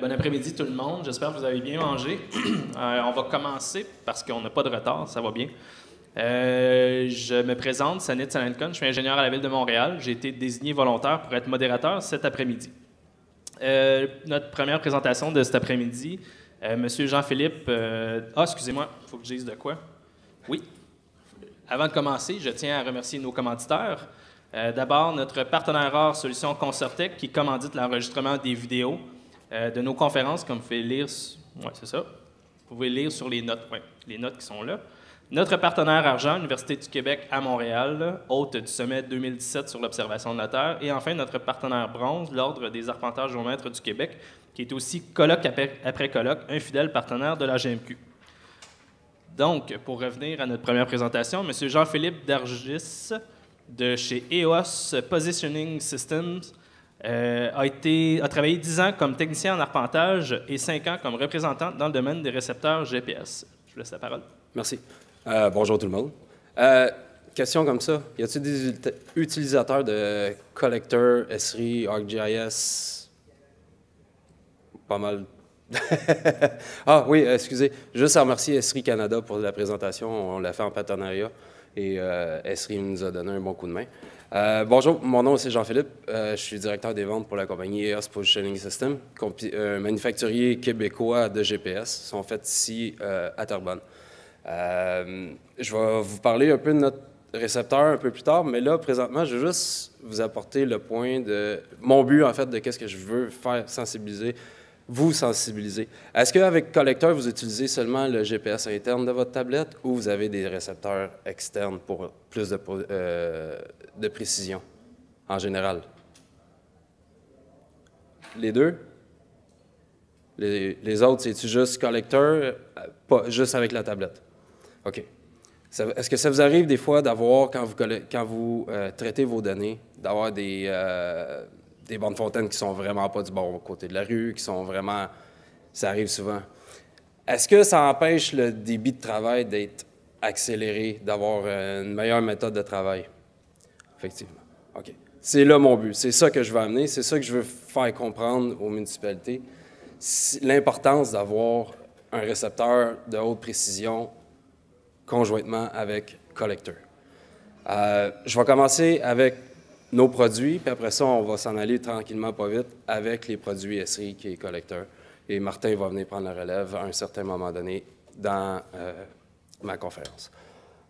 Bon après-midi tout le monde, j'espère que vous avez bien mangé. On va commencer parce qu'on n'a pas de retard, ça va bien. Je me présente, Sanit Sanankon, je suis ingénieur à la Ville de Montréal. J'ai été désigné volontaire pour être modérateur cet après-midi. Notre première présentation de cet après-midi, Monsieur Jean-Philippe... excusez-moi, il faut que je dise de quoi. Oui. Avant de commencer, je tiens à remercier nos commanditaires. D'abord, notre partenaire rare Solutions Concertec qui commandite l'enregistrement des vidéos de nos conférences, comme vous pouvez lire, c'est ça. Vous pouvez lire sur les notes, les notes qui sont là. Notre partenaire argent, Université du Québec à Montréal, hôte du sommet 2017 sur l'observation de la Terre. Et enfin, notre partenaire bronze, l'Ordre des arpenteurs géomètres du Québec, qui est aussi colloque après colloque, un fidèle partenaire de la GMQ. Donc, pour revenir à notre première présentation, M. Jean-Philippe Dargis, de chez EOS Positioning Systems, a travaillé 10 ans comme technicien en arpentage et 5 ans comme représentant dans le domaine des récepteurs GPS. Je vous laisse la parole. Merci. Bonjour tout le monde. Question comme ça. Y a-t-il des utilisateurs de collecteurs, Esri, ArcGIS? Pas mal. Ah oui, excusez. Juste à remercier Esri Canada pour la présentation. On l'a fait en partenariat et Esri nous a donné un bon coup de main. Bonjour, mon nom c'est Jean-Philippe. Je suis directeur des ventes pour la compagnie EOS Positioning System, manufacturier québécois de GPS. Ils sont faits ici à Terrebonne. Je vais vous parler un peu de notre récepteur un peu plus tard, mais là, présentement, je veux juste vous apporter le point de mon but, en fait, de qu'est-ce que je veux faire sensibiliser, vous sensibiliser. Est-ce qu'avec Collecteur, vous utilisez seulement le GPS interne de votre tablette ou vous avez des récepteurs externes pour plus de précision en général? Les deux? Les autres, c'est-tu juste Collecteur, pas juste avec la tablette? OK. Est-ce que ça vous arrive des fois d'avoir, quand vous traitez vos données, d'avoir des bandes fontaines qui sont vraiment pas du bon côté de la rue, qui sont vraiment... Ça arrive souvent. Est-ce que ça empêche le débit de travail d'être accéléré, d'avoir une meilleure méthode de travail? Effectivement. OK. C'est là mon but. C'est ça que je veux amener. C'est ça que je veux faire comprendre aux municipalités. L'importance d'avoir un récepteur de haute précision conjointement avec Collector. Je vais commencer avec nos produits, puis après ça, on va s'en aller tranquillement, pas vite, avec les produits Esri qui est Collector. Et Martin va venir prendre la relève à un certain moment donné dans ma conférence.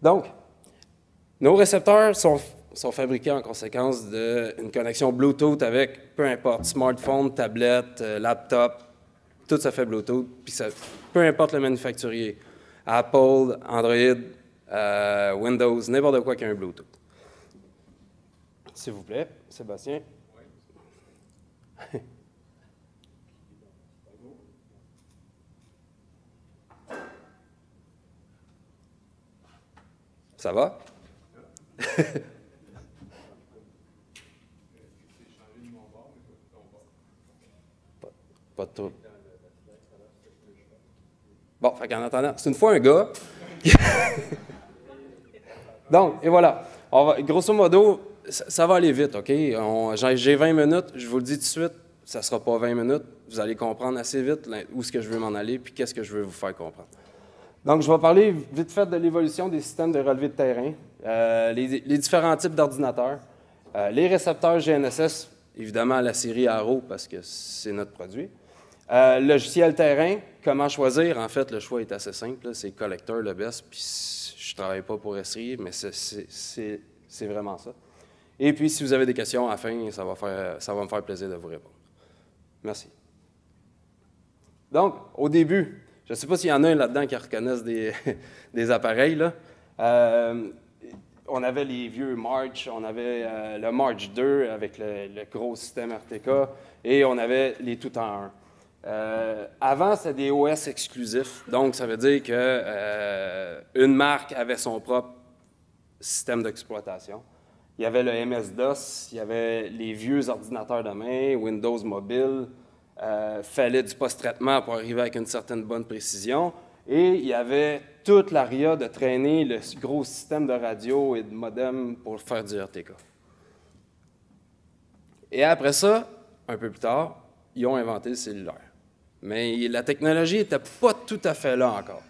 Donc, nos récepteurs sont fabriqués en conséquence d'une connexion Bluetooth avec, peu importe, smartphone, tablette, laptop, tout ça fait Bluetooth, puis peu importe le manufacturier. Apple, Android, Windows, n'importe quoi qui a un Bluetooth. S'il vous plaît, Sébastien. Oui. Ça va? Pas de trouble. Bon, fait qu'en attendant, c'est une fois un gars. Donc, et voilà. Grosso modo, ça va aller vite, OK? J'ai 20 minutes, je vous le dis tout de suite, ça ne sera pas 20 minutes. Vous allez comprendre assez vite où est-ce que je veux m'en aller puis qu'est-ce que je veux vous faire comprendre. Donc, je vais parler vite fait de l'évolution des systèmes de relevé de terrain, les différents types d'ordinateurs, les récepteurs GNSS, évidemment la série Arrow parce que c'est notre produit. Logiciel terrain, comment choisir? En fait, le choix est assez simple. C'est Collector le best. Puis je ne travaille pas pour Esri, mais c'est vraiment ça. Et puis, si vous avez des questions à la fin, ça va me faire plaisir de vous répondre. Merci. Donc, au début, je ne sais pas s'il y en a un là-dedans qui reconnaissent des appareils. Là. On avait les vieux March, on avait le March 2 avec le gros système RTK et on avait les tout en 1. Avant, c'était des OS exclusifs. Donc, ça veut dire qu'une marque avait son propre système d'exploitation. Il y avait le MS-DOS, il y avait les vieux ordinateurs de main, Windows Mobile, fallait du post-traitement pour arriver avec une certaine bonne précision. Et il y avait toute l'ARIA de traîner le gros système de radio et de modem pour faire du RTK. Et après ça, un peu plus tard, ils ont inventé le cellulaire. Mais la technologie n'était pas tout à fait là encore.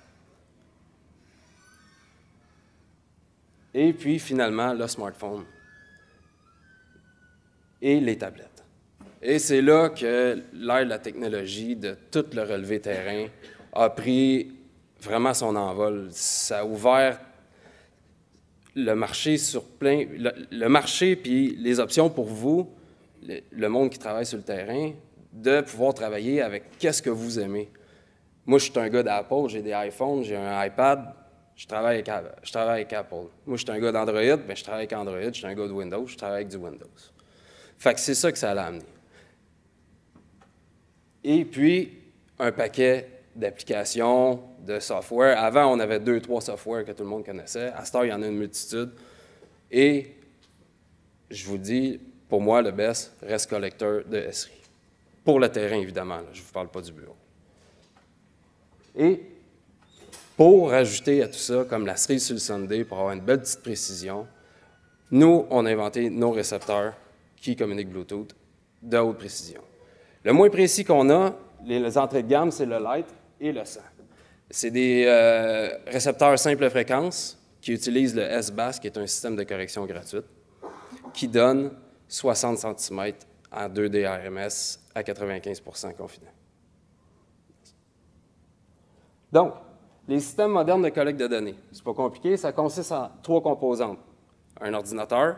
Et puis, finalement, le smartphone et les tablettes. Et c'est là que l'ère de la technologie, de tout le relevé terrain, a pris vraiment son envol. Ça a ouvert le marché sur plein... Le marché puis les options pour vous, le monde qui travaille sur le terrain, de pouvoir travailler avec qu'est-ce que vous aimez. Moi, je suis un gars d'Apple, j'ai des iPhones, j'ai un iPad, je travaille avec Apple. Moi, je suis un gars d'Android, bien, je travaille avec Android, je suis un gars de Windows, je travaille avec du Windows. Fait que c'est ça que ça allait amener. Et puis, un paquet d'applications, de software. Avant, on avait 2-3 softwares que tout le monde connaissait. À cette heure, il y en a une multitude. Et, je vous dis, pour moi, le best reste Collector de Esri. Pour le terrain, évidemment. Là, je ne vous parle pas du bureau. Et, pour ajouter à tout ça, comme la cerise sur le Sunday, pour avoir une belle petite précision, nous, on a inventé nos récepteurs qui communiquent Bluetooth de haute précision. Le moins précis qu'on a, les entrées de gamme, c'est le Light et le 100. C'est des récepteurs simple fréquence qui utilisent le S-Bass, qui est un système de correction gratuite, qui donne 60 cm en 2D RMS à 95 % confident. Donc, les systèmes modernes de collecte de données, c'est pas compliqué, ça consiste en 3 composantes. Un ordinateur,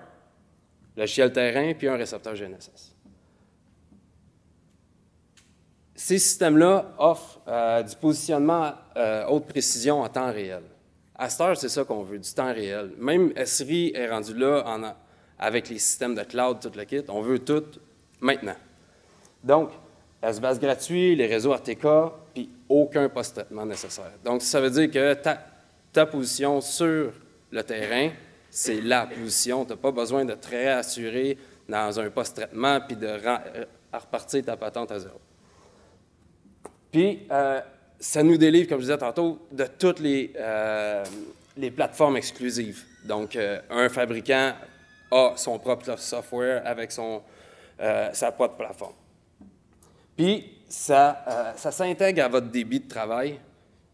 logiciel terrain, puis un récepteur GNSS. Ces systèmes-là offrent du positionnement haute précision en temps réel. À cette heure, c'est ça qu'on veut, du temps réel. Même Esri est rendu là avec les systèmes de cloud, tout le kit. On veut tout maintenant. Donc, S-Bass gratuit, les réseaux RTK, puis aucun post-traitement nécessaire. Donc, ça veut dire que ta position sur le terrain, c'est la position. Tu n'as pas besoin de te réassurer dans un post-traitement puis de repartir ta patente à zéro. Puis, ça nous délivre, comme je disais tantôt, de toutes les plateformes exclusives. Donc, un fabricant a son propre software avec sa propre plateforme. Puis, ça s'intègre à votre débit de travail,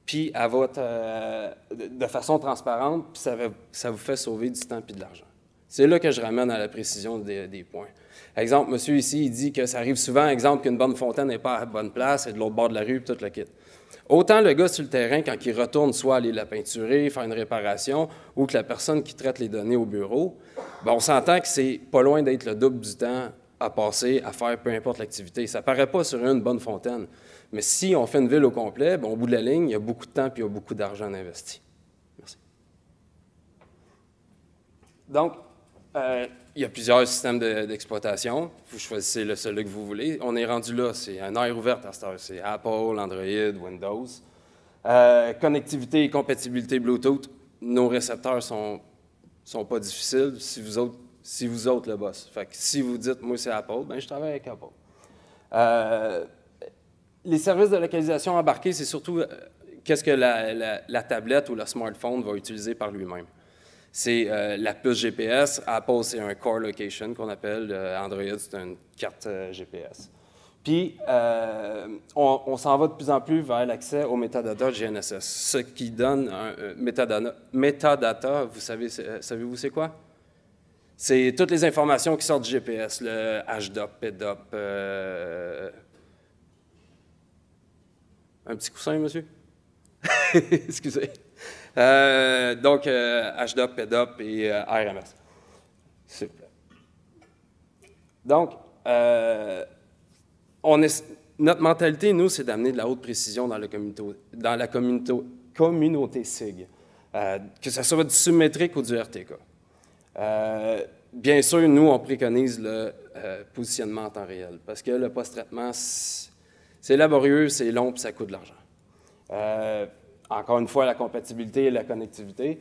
puis à de façon transparente, puis ça vous fait sauver du temps et de l'argent. C'est là que je ramène à la précision des points. Exemple, monsieur ici, il dit que ça arrive souvent, exemple, qu'une bonne fontaine n'est pas à la bonne place, et de l'autre bord de la rue, puis tout le kit. Autant le gars sur le terrain, quand il retourne soit aller la peinturer, faire une réparation, ou que la personne qui traite les données au bureau, bien, on s'entend que c'est pas loin d'être le double du temps à passer, à faire peu importe l'activité. Ça ne paraît pas sur une bonne fontaine. Mais si on fait une ville au complet, bien, au bout de la ligne, il y a beaucoup de temps et il y a beaucoup d'argent investi. Merci. Donc, il y a plusieurs systèmes d'exploitation. Vous choisissez celui que vous voulez. On est rendu là. C'est un air ouvert à cette heure. C'est Apple, Android, Windows. Connectivité et compatibilité Bluetooth. Nos récepteurs sont pas difficiles si vous autres le boss. Fait que si vous dites, moi, c'est Apple, bien, je travaille avec Apple. Les services de localisation embarqués, c'est surtout qu'est-ce que la tablette ou le smartphone va utiliser par lui-même. C'est la puce GPS. Apple, c'est un Core Location qu'on appelle. Android, c'est une carte GPS. Puis, on s'en va de plus en plus vers l'accès aux métadatas GNSS. Ce qui donne un métadata, savez-vous c'est quoi? C'est toutes les informations qui sortent du GPS, le HDOP, PDOP. Un petit coussin, monsieur? Excusez. Donc, HDOP, PDOP et RMS. S'il vous plaît. Donc, notre mentalité, nous, c'est d'amener de la haute précision dans la communauté SIG, que ce soit du submétrique ou du RTK. Bien sûr, nous, on préconise le positionnement en temps réel, parce que le post-traitement, c'est laborieux, c'est long, puis ça coûte de l'argent. Encore une fois, la compatibilité et la connectivité.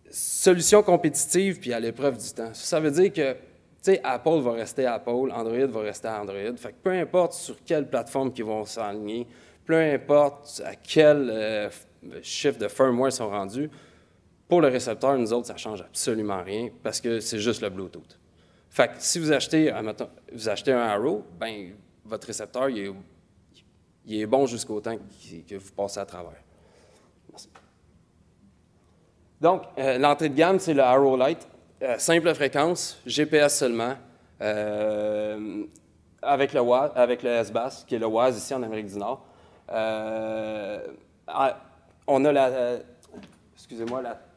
Solution compétitive, puis à l'épreuve du temps. Ça veut dire que, tu sais, Apple va rester Apple, Android va rester Android. Fait que peu importe sur quelle plateforme ils vont s'aligner, peu importe à quel chiffre de firmware ils sont rendus, pour le récepteur, nous autres, ça ne change absolument rien parce que c'est juste le Bluetooth. Fait que si vous achetez un Arrow, ben votre récepteur il est bon jusqu'au temps que vous passez à travers. Merci. Donc, l'entrée de gamme, c'est le Arrow Lite. Simple fréquence, GPS seulement, avec le S-Bass, qui est le WAS ici en Amérique du Nord. On a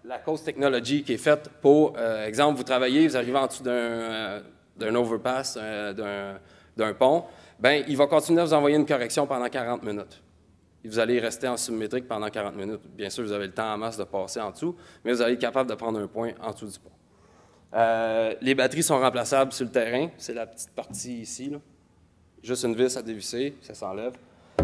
la Coast Technology qui est faite pour, exemple, vous travaillez, vous arrivez en dessous d'un overpass, d'un pont, bien, il va continuer à vous envoyer une correction pendant 40 minutes. Vous allez rester en submétrique pendant 40 minutes. Bien sûr, vous avez le temps en masse de passer en dessous, mais vous allez être capable de prendre un point en dessous du pont. Les batteries sont remplaçables sur le terrain. C'est la petite partie ici, là. Juste une vis à dévisser, ça s'enlève.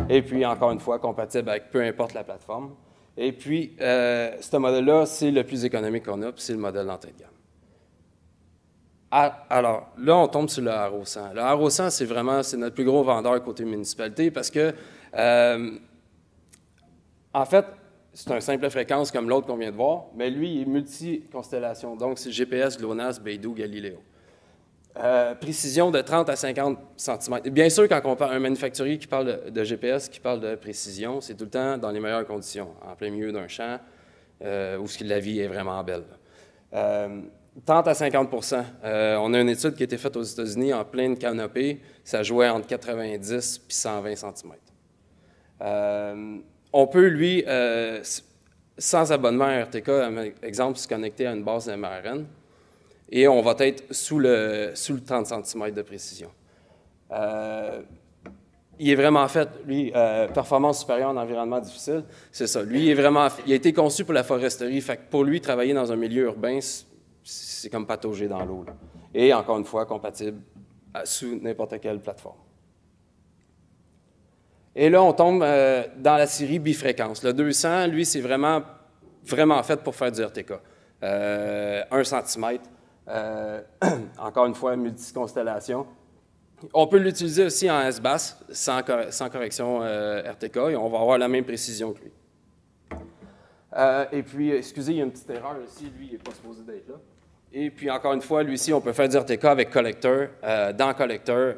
Et puis, encore une fois, compatible avec peu importe la plateforme. Et puis, ce modèle-là, c'est le plus économique qu'on a, puis c'est le modèle d'entrée de gamme. Alors, là, on tombe sur le Arrow 100. Le Arrow 100, c'est notre plus gros vendeur côté municipalité parce que, en fait, c'est un simple fréquence comme l'autre qu'on vient de voir, mais lui, il est multi-constellation. Donc, c'est GPS, GLONASS, Beidou, Galileo. Précision de 30 à 50 cm. Bien sûr, quand on parle un manufacturier qui parle de GPS, qui parle de précision, c'est tout le temps dans les meilleures conditions, en plein milieu d'un champ, où la vie est vraiment belle. 30 à 50 on a une étude qui a été faite aux États-Unis en pleine canopée, ça jouait entre 90 et 120 cm. On peut, lui, sans abonnement à RTK, exemple, se connecter à une base MRN, et on va être sous le 30 cm de précision. Il est vraiment fait, lui, performance supérieure en environnement difficile, c'est ça. Lui, il a été conçu pour la foresterie, fait que pour lui, travailler dans un milieu urbain, c'est comme patauger dans l'eau. Et encore une fois, compatible sous n'importe quelle plateforme. Et là, on tombe dans la série bifréquence. Le 200, lui, c'est vraiment fait pour faire du RTK. 1 cm, encore une fois, multi-constellation. On peut l'utiliser aussi en S-Bass, sans correction RTK, et on va avoir la même précision que lui. Et puis, excusez, il y a une petite erreur ici, lui, il n'est pas supposé d'être là. Et puis, encore une fois, lui-ci, on peut faire du RTK avec collecteur. Dans collecteur,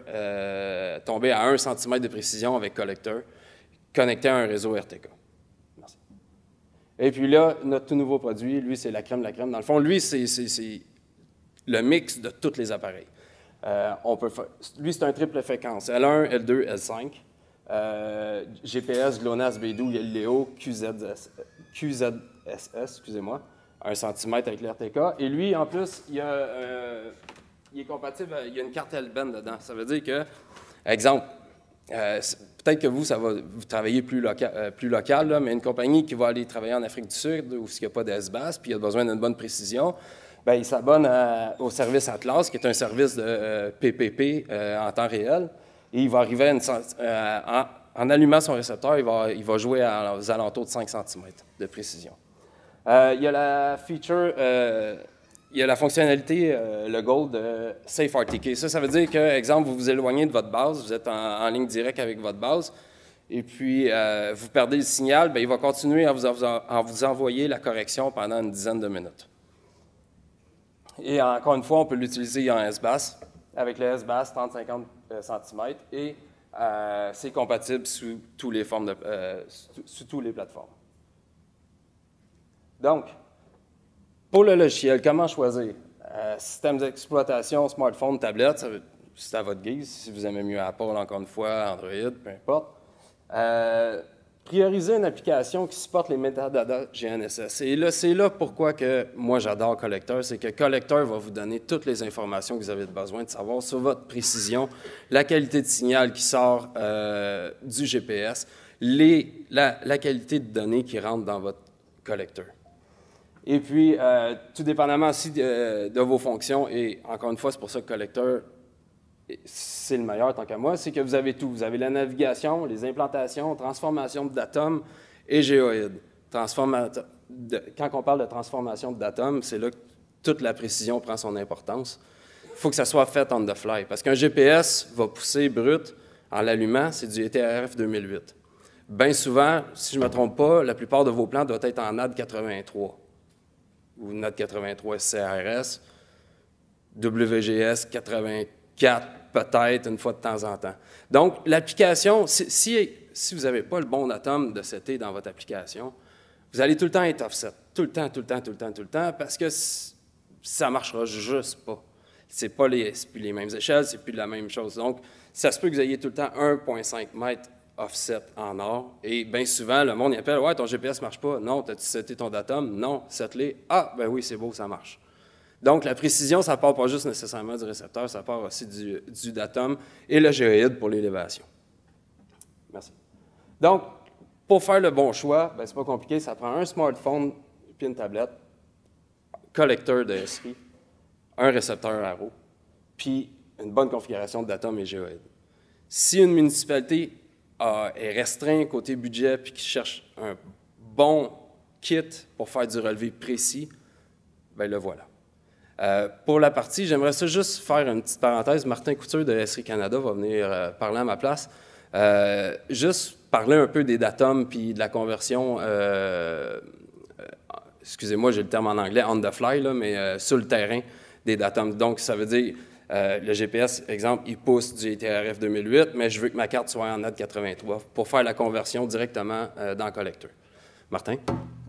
tomber à 1 cm de précision avec collecteur, connecté à un réseau RTK. Merci. Et puis là, notre tout nouveau produit, lui, c'est la crème de la crème. Dans le fond, lui, c'est le mix de tous les appareils. Lui, c'est un triple fréquence, L1, L2, L5. GPS, GLONASS, Beidou, Galileo, QZSS, excusez-moi. 1 cm avec l'RTK. Et lui, en plus, il est compatible, il y a une carte L-band dedans. Ça veut dire que, exemple, peut-être que vous travaillez plus local, là, mais une compagnie qui va aller travailler en Afrique du Sud, où il n'y a pas d'S-Bass, puis il a besoin d'une bonne précision, bien, il s'abonne au service Atlas, qui est un service de PPP en temps réel, et il va arriver en allumant son récepteur, il va jouer aux alentours de 5 cm de précision. Il y a la feature, il y a la fonctionnalité, le Gold de Safe RTK. Ça veut dire que, exemple, vous vous éloignez de votre base, vous êtes en ligne directe avec votre base, et puis vous perdez le signal, bien, il va continuer à vous envoyer la correction pendant une dizaine de minutes. Et encore une fois, on peut l'utiliser en S-Bass, avec le S-Bass 30-50 cm, et c'est compatible sous toutes les plateformes. Donc, pour le logiciel, comment choisir? Système d'exploitation, smartphone, tablette, c'est à votre guise. Si vous aimez mieux Apple, encore une fois, Android, peu importe. Prioriser une application qui supporte les métadatas GNSS. Et c'est là pourquoi que moi j'adore Collector, c'est que Collector va vous donner toutes les informations que vous avez besoin de savoir sur votre précision, la qualité de signal qui sort du GPS, la qualité de données qui rentrent dans votre collecteur. Et puis, tout dépendamment aussi de vos fonctions, et encore une fois, c'est pour ça que Collector, c'est le meilleur tant qu'à moi, c'est que vous avez tout. Vous avez la navigation, les implantations, transformation de datum et géoïde. Quand on parle de transformation de datum, c'est là que toute la précision prend son importance. Il faut que ça soit fait on the fly, parce qu'un GPS va pousser brut en l'allumant, c'est du ETRF 2008. Bien souvent, si je ne me trompe pas, la plupart de vos plans doivent être en NAD 83 ou NAD 83 SCRS, WGS 84, peut-être une fois de temps en temps. Donc, l'application, si vous n'avez pas le bon datum de setter dans votre application, vous allez tout le temps être offset. Tout le temps, parce que ça ne marchera juste pas. C'est plus les mêmes échelles, c'est plus la même chose. Donc, ça se peut que vous ayez tout le temps 1,5 m offset en or. Et bien souvent, le monde y appelle « Ouais, ton GPS ne marche pas. » Non, t'as-tu seté ton datum? Non, set-les. Ah, ben oui, c'est beau, ça marche. Donc, la précision, ça ne part pas juste nécessairement du récepteur, ça part aussi du datum et le géoïde pour l'élévation. Merci. Donc, pour faire le bon choix, ben, c'est pas compliqué, ça prend un smartphone puis une tablette, collecteur de SRI, un récepteur RO, puis une bonne configuration de datum et géoïde. Si une municipalité est restreinte côté budget puis qui cherche un bon kit pour faire du relevé précis, bien le voilà. Pour la partie, j'aimerais ça juste faire une petite parenthèse. Martin Couture de SRI Canada va venir parler à ma place. Juste parler un peu des datums puis de la conversion, excusez-moi, j'ai le terme en anglais, on the fly, là, mais sur le terrain des datums. Donc, ça veut dire, le GPS, exemple, il pousse du ITRF 2008, mais je veux que ma carte soit en NAT 83 pour faire la conversion directement dans le collecteur. Martin,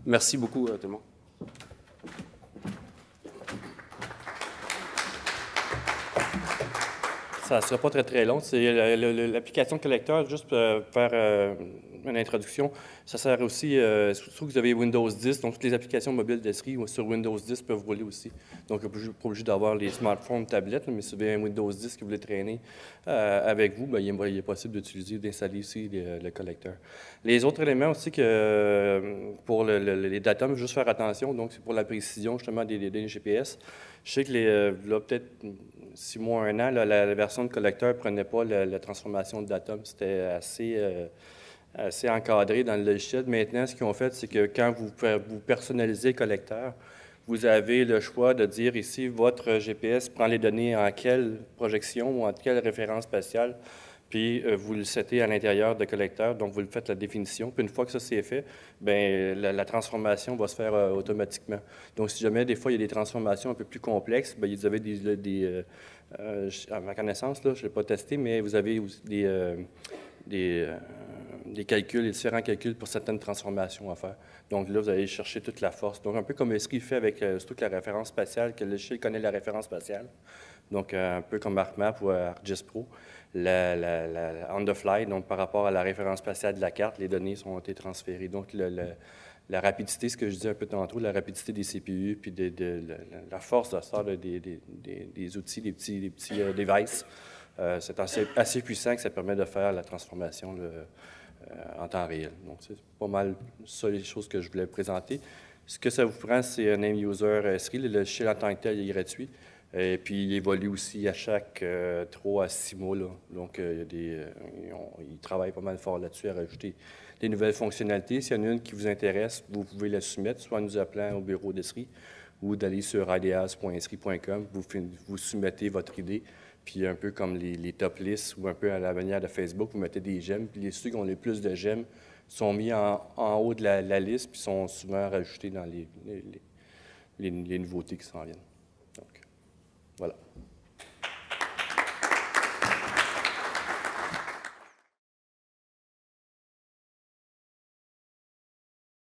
merci beaucoup tout le monde. Ça ne sera pas très, très long. C'est l'application collecteur, juste pour faire une introduction. Ça sert aussi, surtout que vous avez Windows 10, donc toutes les applications mobiles d'Esri sur Windows 10 peuvent rouler aussi. Donc, vous n'êtes pas obligé d'avoir les smartphones, tablettes, mais si vous avez un Windows 10 que vous voulez traîner avec vous, bien, il est possible d'utiliser, d'installer aussi le collecteur. Les autres éléments aussi que pour les datums, juste faire attention, donc c'est pour la précision justement des données GPS. Je sais que là, peut-être 6 mois, 1 an, la version de collecteur ne prenait pas la transformation de datum. C'était assez encadré dans le logiciel. Maintenant, ce qu'ils ont fait, c'est que quand vous personnalisez le collecteur, vous avez le choix de dire ici, votre GPS prend les données en quelle projection ou en quelle référence spatiale, puis vous le settez à l'intérieur de collecteur, donc vous le faites la définition. Puis une fois que ça c'est fait, bien, la transformation va se faire automatiquement. Donc si jamais des fois il y a des transformations un peu plus complexes, bien, vous avez à ma connaissance, là, je ne l'ai pas testé, mais vous avez des calculs, des différents calculs pour certaines transformations à faire. Donc là, vous allez chercher toute la force. Donc un peu comme ce qu'il fait avec surtout la référence spatiale, que le logiciel connaît la référence spatiale. Donc un peu comme ArcMap ou ArcGIS Pro. On the fly, donc par rapport à la référence spatiale de la carte, les données ont été transférées. Donc la rapidité, ce que je disais un peu tantôt, la rapidité des CPU, puis la force de sort des outils, des petits devices, c'est assez puissant que ça permet de faire la transformation en temps réel. Donc c'est pas mal ça les choses que je voulais présenter. Ce que ça vous prend, c'est un name user SRI. Le logiciel en tant que tel est gratuit. Et puis, il évolue aussi à chaque 3 à 6 mois. Là. Donc, ils travaillent pas mal fort là-dessus à rajouter des nouvelles fonctionnalités. S'il y en a une qui vous intéresse, vous pouvez la soumettre, soit en nous appelant au bureau d'Esri ou d'aller sur ideas.esri.com. Vous soumettez votre idée, puis un peu comme les top lists ou un peu à la manière de Facebook, vous mettez des j'aime. Puis ceux qui ont le plus de j'aime sont mis en haut de la liste, puis sont souvent rajoutés dans les nouveautés qui s'en viennent. Donc, voilà.